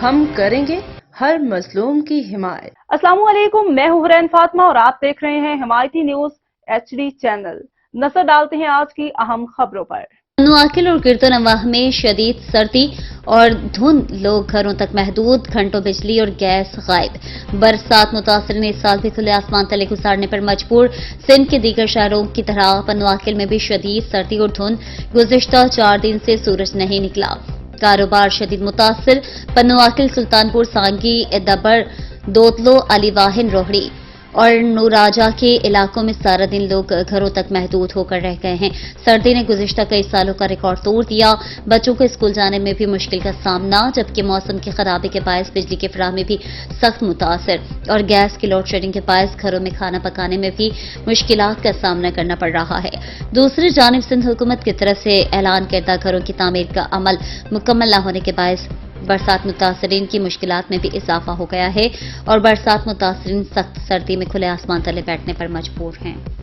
ہم کریں گے ہر مظلوم کی حمایت۔ السلام علیکم، میں ہوں حرین فاطمہ اور آپ دیکھ رہے ہیں حمایتی نیوز HD چینل۔ نظر ڈالتے ہیں آج کی اہم خبروں پر۔ نواکل اور گردن نواح میں شدید سردی اور دھند، لوگ گھروں تک محدود، گھنٹوں بجلی اور گیس غائب۔ برسات متاثرین اس سال بھی کھلے آسمان تلے گزارنے پر مجبور۔ سندھ کے دیگر شہروں کی طرح پنواکل میں بھی شدید سردی اور دھند، گزشتہ 4 دن سے سورج نہیں نکلا۔ کاروبار شدید متاثر۔ پنواکل، سلطانپور، سانگی، دبر، دوتلو، علی واہن، روہڑی اور نوراجا کے علاقوں میں سارا دن لوگ گھروں تک محدود ہو کر رہ گئے ہیں۔ سردی نے گزشتہ کئی سالوں کا ریکارڈ توڑ دیا۔ بچوں کو اسکول جانے میں بھی مشکل کا سامنا، جبکہ موسم کی خرابی کے باعث بجلی کی فراہمی بھی سخت متاثر اور گیس کی لوڈ شیڈنگ کے باعث گھروں میں کھانا پکانے میں بھی مشکلات کا سامنا کرنا پڑ رہا ہے۔ دوسری جانب سندھ حکومت کی طرف سے اعلان کردہ گھروں کی تعمیر کا عمل مکمل نہ ہونے کے باعث برسات متاثرین کی مشکلات میں بھی اضافہ ہو گیا ہے اور برسات متاثرین سخت سردی میں کھلے آسمان تلے بیٹھنے پر مجبور ہیں۔